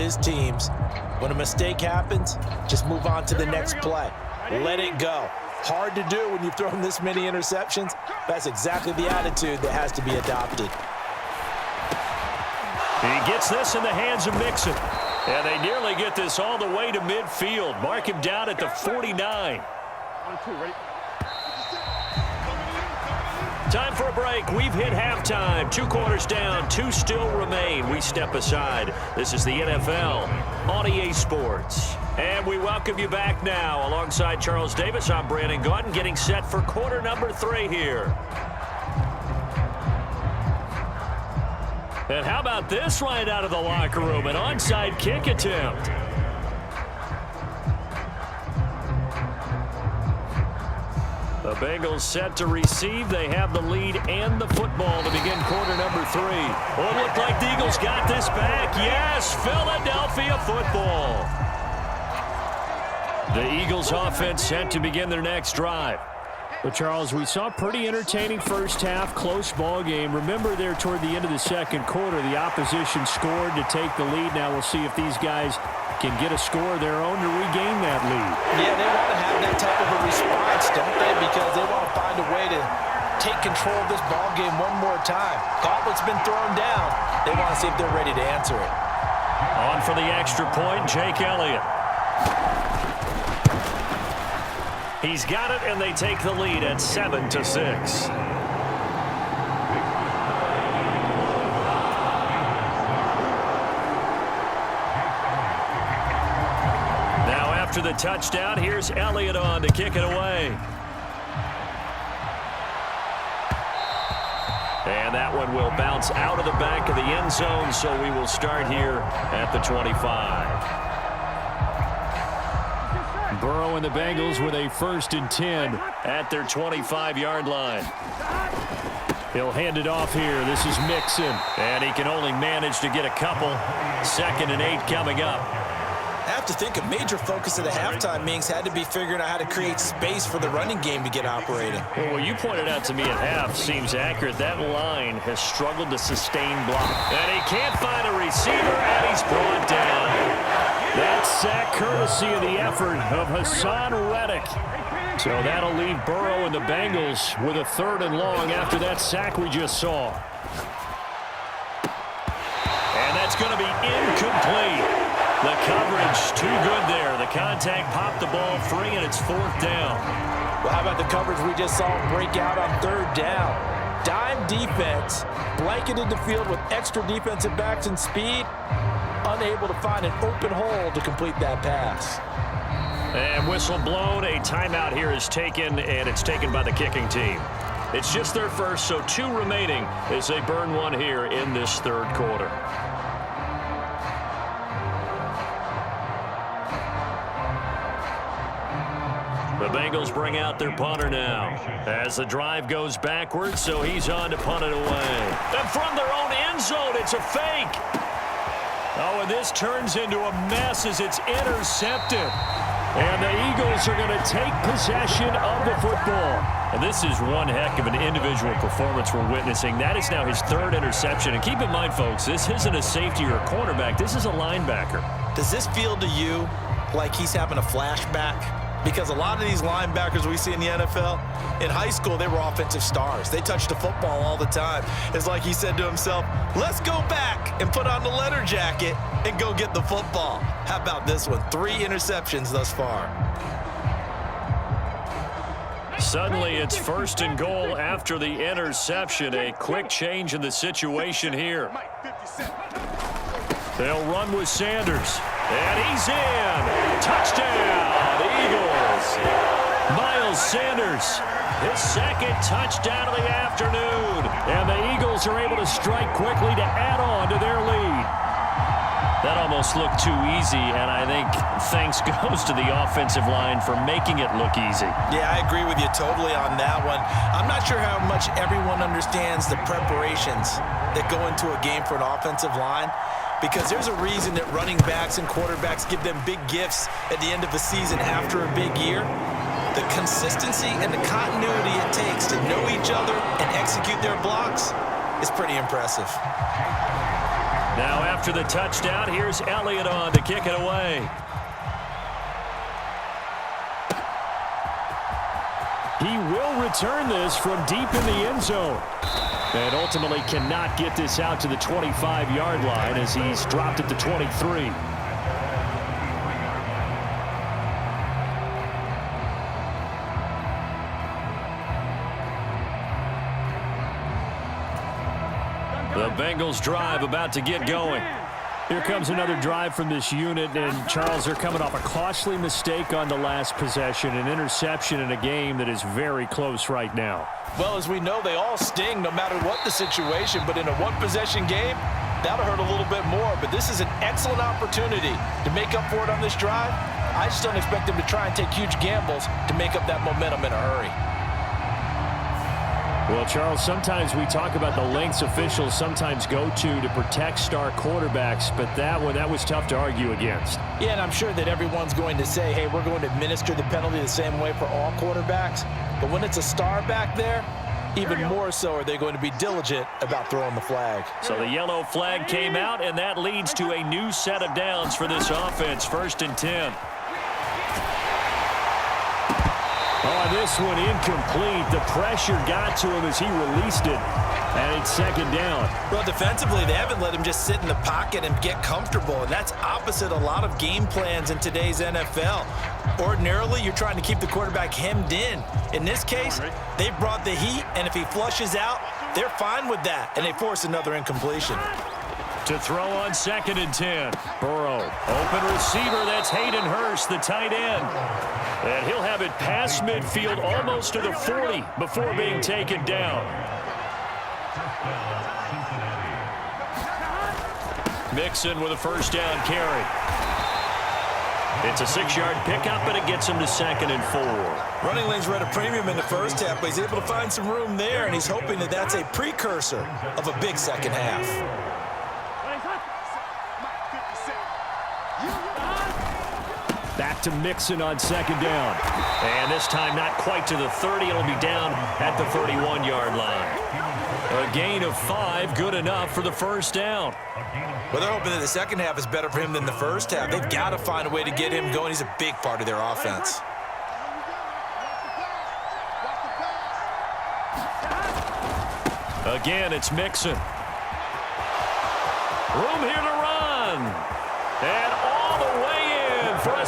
his teams. When a mistake happens, just move on to the next play. Let it go. Hard to do when you've thrown this many interceptions. That's exactly the attitude that has to be adopted. He gets this in the hands of Mixon. And they nearly get this all the way to midfield. Mark him down at the 49. Time for a break. We've hit halftime. 2 quarters down. 2 still remain. We step aside. This is the NFL on EA Sports. And we welcome you back now. Alongside Charles Davis, I'm Brandon Gaudin, getting set for quarter number 3 here. And how about this right out of the locker room? An onside kick attempt. The Bengals set to receive. They have the lead and the football to begin quarter number 3. Oh, it looked like the Eagles got this back. Yes, Philadelphia football. The Eagles offense set to begin their next drive. But, Charles, we saw a pretty entertaining first half, close ball game. Remember there toward the end of the second quarter, the opposition scored to take the lead. Now we'll see if these guys can get a score of their own to regain that lead. Yeah, they want to have that type of a response, don't they? Because they want to find a way to take control of this ball game one more time. Gauntlet's been thrown down. They want to see if they're ready to answer it. On for the extra point, Jake Elliott. He's got it, and they take the lead at 7-6. Now after the touchdown, here's Elliott on to kick it away. And that one will bounce out of the back of the end zone, so we will start here at the 25. Burrow and the Bengals with a 1st and 10 at their 25-yard line. He'll hand it off here. This is Mixon. And he can only manage to get a couple. 2nd and 8 coming up. I have to think a major focus of the halftime meetings had to be figuring out how to create space for the running game to get operating. Well, what you pointed out to me at half seems accurate. That line has struggled to sustain block. And he can't find a receiver, and he's brought down. That sack courtesy of the effort of Hassan Reddick. So that'll leave Burrow and the Bengals with a 3rd and long after that sack we just saw. And that's going to be incomplete. The coverage too good there. The contact popped the ball free, and it's 4th down. Well, how about the coverage we just saw break out on 3rd down? Dime defense, blanketed the field with extra defensive backs and speed. Unable to find an open hole to complete that pass. And whistle blown. A timeout here is taken, and it's taken by the kicking team. It's just their first, so 2 remaining as they burn one here in this 3rd quarter. The Bengals bring out their punter now as the drive goes backwards, so he's on to punt it away. And from their own end zone, it's a fake. Oh, and this turns into a mess as it's intercepted. And the Eagles are going to take possession of the football. And this is one heck of an individual performance we're witnessing. That is now his 3rd interception. And keep in mind, folks, this isn't a safety or a cornerback. This is a linebacker. Does this feel to you like he's having a flashback? Because a lot of these linebackers we see in the NFL, in high school, they were offensive stars. They touched the football all the time. It's like he said to himself, let's go back and put on the leather jacket and go get the football. How about this one? 3 interceptions thus far. Suddenly, it's 1st and goal after the interception. A quick change in the situation here. They'll run with Sanders. And he's in. Touchdown, Eagles. Miles Sanders, his 2nd touchdown of the afternoon. And the Eagles are able to strike quickly to add on to their lead. That almost looked too easy, and I think thanks goes to the offensive line for making it look easy. Yeah, I agree with you totally on that one. I'm not sure how much everyone understands the preparations that go into a game for an offensive line, because there's a reason that running backs and quarterbacks give them big gifts at the end of the season after a big year. The consistency and the continuity it takes to know each other and execute their blocks is pretty impressive. Now after the touchdown, here's Elliott on to kick it away. He will return this from deep in the end zone. And ultimately cannot get this out to the 25-yard line as he's dropped it to 23. The Bengals drive about to get going. Here comes another drive from this unit, and Charles, they're coming off a costly mistake on the last possession, an interception in a game that is very close right now. Well, as we know, they all sting no matter what the situation, but in a one-possession game, that'll hurt a little bit more. But this is an excellent opportunity to make up for it on this drive. I just don't expect them to try and take huge gambles to make up that momentum in a hurry. Well, Charles, sometimes we talk about the lengths officials sometimes go to protect star quarterbacks, but that was tough to argue against. Yeah, and I'm sure that everyone's going to say, hey, we're going to administer the penalty the same way for all quarterbacks. But when it's a star back there, even more so are they going to be diligent about throwing the flag. So the yellow flag came out, and that leads to a new set of downs for this offense, 1st and 10. Oh, this one incomplete. The pressure got to him as he released it, and it's 2nd down. Well, defensively, they haven't let him just sit in the pocket and get comfortable, and that's opposite a lot of game plans in today's NFL. Ordinarily, you're trying to keep the quarterback hemmed in. In this case, they brought the heat, and if he flushes out, they're fine with that, and they force another incompletion. To throw on 2nd and 10. Burrow, open receiver. That's Hayden Hurst, the tight end. And he'll have it past midfield almost to the 40 before being taken down. Mixon with a 1st down carry. It's a 6-yard pickup, but it gets him to 2nd and 4. Running lanes were at a premium in the first half, but he's able to find some room there, and he's hoping that that's a precursor of a big second half. Back to Mixon on 2nd down. And this time not quite to the 30. It'll be down at the 31-yard line. A gain of 5, good enough for the 1st down. Well, they're hoping that the second half is better for him than the first half. They've got to find a way to get him going. He's a big part of their offense. Again, it's Mixon. Room here to run. And all the way in for a